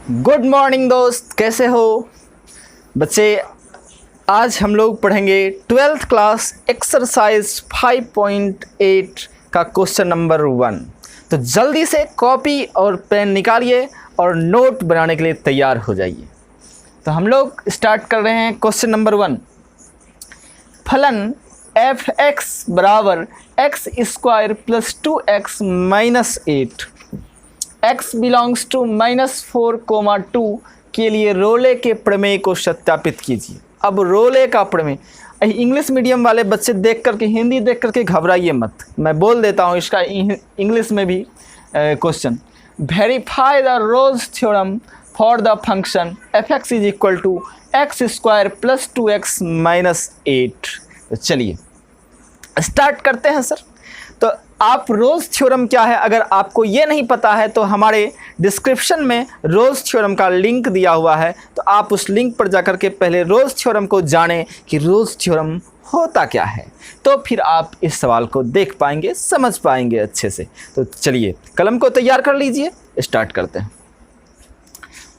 Good morning दोस्त, कैसे हो बच्चे। आज हम लोग पढ़ेंगे 12th क्लास एक्सरसाइज 5.8 का क्वेश्चन नंबर 1। तो जल्दी से कॉपी और पेन निकालिए और नोट बनाने के लिए तैयार हो जाइए। तो हम लोग स्टार्ट कर रहे हैं क्वेश्चन नंबर 1। फलन एफ एक्स बराबर x square plus 2x minus 8 x belongs to -4, 2 के लिए रोले के प्रमेय को सत्यापित कीजिए। अब रोले का प्रमेय, इंग्लिश मीडियम वाले बच्चे देख करके, हिंदी देख करके घबराइए मत, मैं बोल देता हूँ इसका इंग्लिश में भी question. Verify the Rolle's theorem for the function F x is equal to x square plus 2x minus 8। तो चलिए स्टार्ट करते हैं सर। तो आप रोल्स थ्योरम क्या है, अगर आपको ये नहीं पता है तो हमारे डिस्क्रिप्शन में रोल्स थ्योरम का लिंक दिया हुआ है, तो आप उस लिंक पर जाकर के पहले रोल्स थ्योरम को जानें कि रोल्स थ्योरम होता क्या है, तो फिर आप इस सवाल को देख पाएंगे, समझ पाएंगे अच्छे से। तो चलिए कलम को तैयार कर लीजिए, स्टार्ट करते हैं।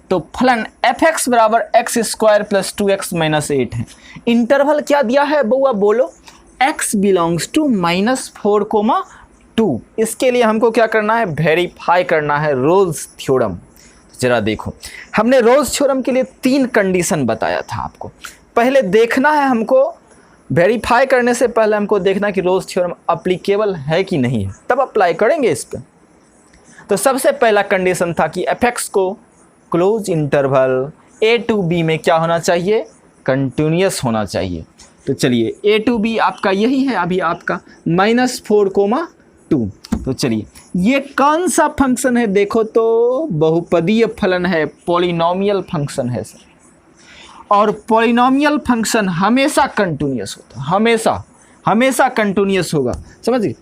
तो फलन एफ एक्स बराबर x square plus 2x minus 8 है। इंटरवल क्या दिया है बउआ, बोलो। x belongs to -4, 2। इसके लिए हमको क्या करना है, वेरीफाई करना है रोल्स थ्योरम। जरा देखो, हमने रोल्स थ्योरम के लिए 3 कंडीशन बताया था आपको। पहले देखना है हमको, वेरीफाई करने से पहले हमको देखना कि रोल्स थ्योरम अप्लीकेबल है कि नहीं है, तब अप्लाई करेंगे इस पर। तो सबसे पहला कंडीशन था कि एफ एक्स को close interval a to b में क्या होना चाहिए, कंटिन्यूअस होना चाहिए। तो चलिए a to b आपका यही है, अभी आपका -4, 2। तो चलिए ये कौन सा फंक्शन है, देखो तो बहुपदीय फलन है, पॉलिनोमियल फंक्शन है सर। और पॉलिनोमियल फंक्शन हमेशा कंटिन्यूअस होता है, हमेशा कंटिन्यूअस होगा, समझिए।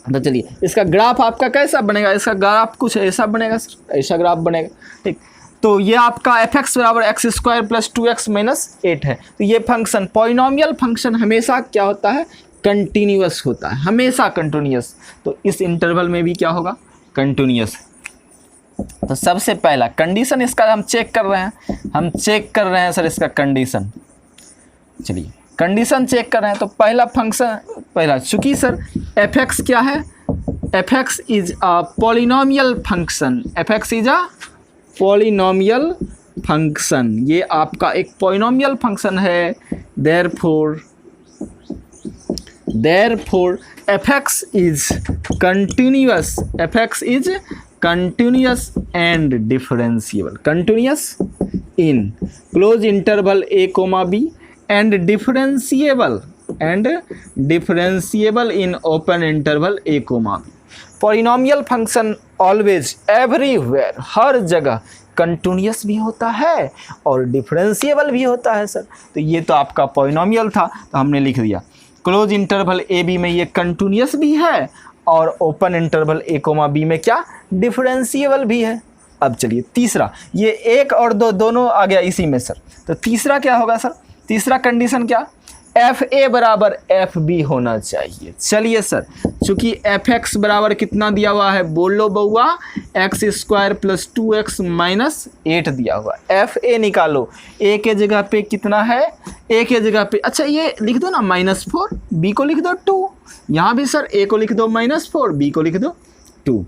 तो चलिए इसका ग्राफ आपका कैसा बनेगा, इसका ग्राफ कुछ ऐसा बनेगा सर, ऐसा ग्राफ बनेगा, ठीक। तो ये आपका एफ एक्स बराबर x square plus 2x minus 8 है। तो ये फंक्शन, पॉलिनोमियल फंक्शन हमेशा क्या होता है, कंटिन्यूअस होता है, हमेशा कंटिन्यूअस। तो इस इंटरवल में भी क्या होगा, कंटिन्यूअस। तो सबसे पहला कंडीशन इसका हम चेक कर रहे हैं, सर इसका कंडीशन। चलिए कंडीशन चेक कर रहे हैं। तो पहला फंक्शन, चूंकि सर एफ एक्स क्या है, F x is a polynomial function, F x is a polynomial function, ये आपका एक पॉलिनोमियल फंक्शन है। Therefore F x is continuous, F x is continuous and differentiable, continuous in closed interval a, b and differentiable in open interval a, b। Polynomial function always, everywhere, हर जगह continuous भी होता है और differentiable भी होता है सर। तो ये तो आपका पॉलिनोमियल था, तो हमने लिख दिया क्लोज इंटरवल a, b में ये कंटिन्यूअस भी है और ओपन इंटरवल a, b में क्या, डिफरेंशिएबल भी है। अब चलिए तीसरा, ये 1 और 2 दोनों आ गया इसी में सर। तो तीसरा क्या होगा सर, तीसरा कंडीशन क्या, एफ ए बराबर एफ बी होना चाहिए। चलिए सर, चूंकि एफ एक्स बराबर कितना दिया हुआ है, बोलो बउआ, x square plus 2x minus 8 दिया हुआ, एफ ए निकालो। ए के जगह पे कितना है, ए के जगह पे, अच्छा ये लिख दो ना -4, बी को लिख दो 2, यहाँ भी सर ए को लिख दो -4, बी को लिख दो 2।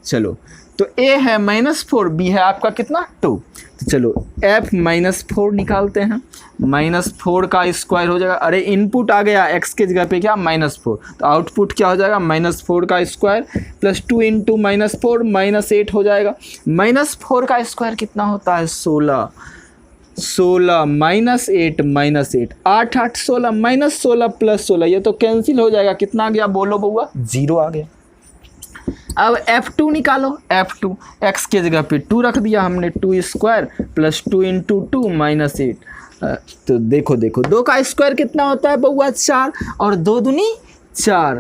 चलो तो a है -4, b है आपका कितना, 2। तो चलो f -4 निकालते हैं, -4 का स्क्वायर हो जाएगा, अरे इनपुट आ गया x के जगह पे क्या, -4, तो आउटपुट क्या हो जाएगा, -4 का स्क्वायर प्लस 2 इंटू -4 -8 हो जाएगा। -4 का स्क्वायर कितना होता है, 16 -8 8 8 16 -16 प्लस 16, ये तो कैंसिल हो जाएगा, कितना आ गया बोलो बउआ, 0 आ गया। अब F2 निकालो, F2 x के जगह पे 2 रख दिया हमने, 2 स्क्वायर प्लस 2 इंटू 2 -8। तो देखो 2 का स्क्वायर कितना होता है बउआ, 4, और 2 दूनी 4,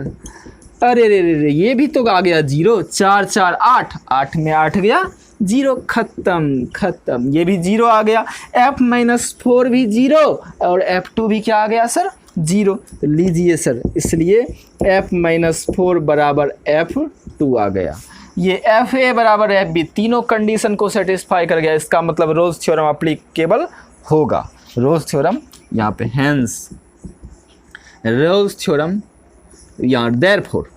अरे रे ये भी तो आ गया 0, 4 4 8, 8 में 8 गया 0, खत्म, ये भी 0 आ गया। f-4 भी 0 और F2 भी क्या आ गया सर, 0। तो लीजिए सर, इसलिए f-4 बराबर F2 आ गया। ये एफ ए बराबर एफ बी तीनों कंडीशन को सेटिस्फाई कर गया, इसका मतलब रोल्स थ्योरम अप्लीकेबल होगा। रोल्स थ्योरम यहाँ पे हैंस रोल्स थ्योरम यहाँ therefore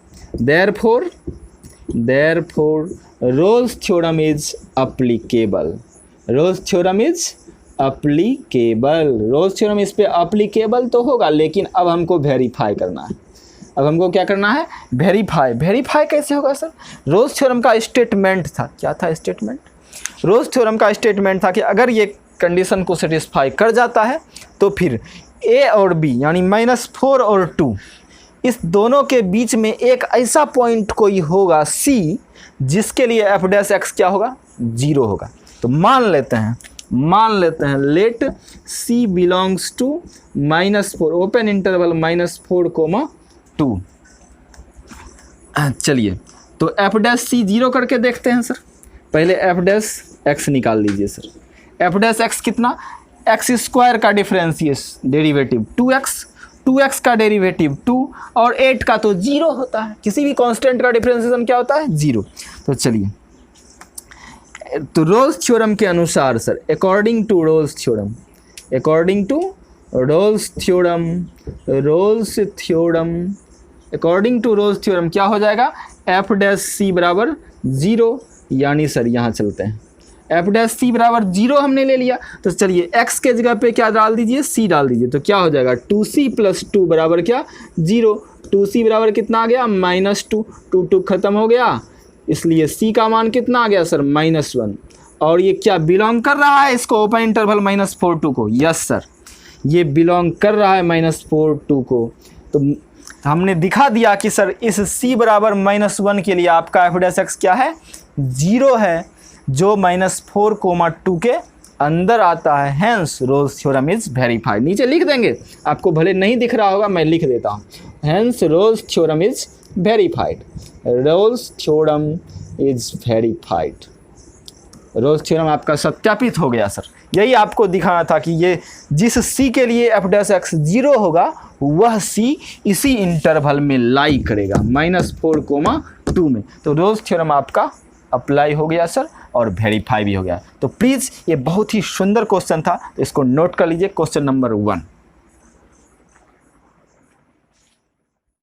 roles theorem is applicable. Roles theorem is applicable. Rolle's theorem इस पे अप्लीकेबल तो होगा, लेकिन अब हमको वेरीफाई करना है। अब हमको क्या करना है? वेरीफाई कैसे होगा सर? रोल्स थ्योरम का स्टेटमेंट था, क्या था स्टेटमेंट? रोल्स थ्योरम का स्टेटमेंट था कि अगर ये कंडीशन को सेटिस्फाई कर जाता है तो फिर ए और बी यानी -4 और 2 इस दोनों के बीच में एक ऐसा पॉइंट कोई होगा सी जिसके लिए एफ डैश एक्स क्या होगा? 0 होगा। तो मान लेते हैं let C belongs to -4 open interval -4, 2। चलिए तो एफ डैश सी 0 करके देखते हैं सर। पहले एफ डैश एक्स निकाल लीजिए सर। एफ डैश एक्स कितना? एक्स स्क्वायर का डिफरेंशिएशन डेरिवेटिव 2x का डेरिवेटिव 2 और 8 का तो 0 होता है। किसी भी कांस्टेंट का डिफरेंशिएशन क्या होता है? 0। तो चलिए तो रोल्स थ्योरम के अनुसार sir according to Rolle's theorem क्या हो जाएगा? एफ डैश सी बराबर 0, यानी सर यहाँ चलते हैं एफ डैश सी बराबर 0 हमने ले लिया। तो चलिए x के जगह पे क्या डाल दीजिए? c डाल दीजिए। तो क्या हो जाएगा? 2c + 2 बराबर क्या? 0। 2c बराबर कितना आ गया? -2। 2 खत्म हो गया, इसलिए c का मान कितना आ गया सर? -1। और ये क्या बिलोंग कर रहा है इसको ओपन इंटरवल -4 2 को? यस सर, ये बिलोंग कर रहा है -4 2 को। तो हमने दिखा दिया कि सर इस c बराबर -1 के लिए आपका एफ डैश एक्स क्या है? 0 है, जो -4, 2 के अंदर आता है। Hence Rolle's theorem is verified. नीचे लिख देंगे, आपको भले नहीं दिख रहा होगा, मैं लिख देता हूँ। Hence Rolle's theorem is verified. Rolle's theorem is verified. Rolle's theorem आपका सत्यापित हो गया सर। यही आपको दिखाना था कि ये जिस सी के लिए एफ डैश एक्स 0 होगा वह सी इसी इंटरवल में लाई करेगा -4, 2 में। तो रोल्स थ्योरम आपका अप्लाई हो गया सर और वेरीफाई भी हो गया। तो प्लीज़ ये बहुत ही सुंदर क्वेश्चन था, तो इसको नोट कर लीजिए। Question number 1।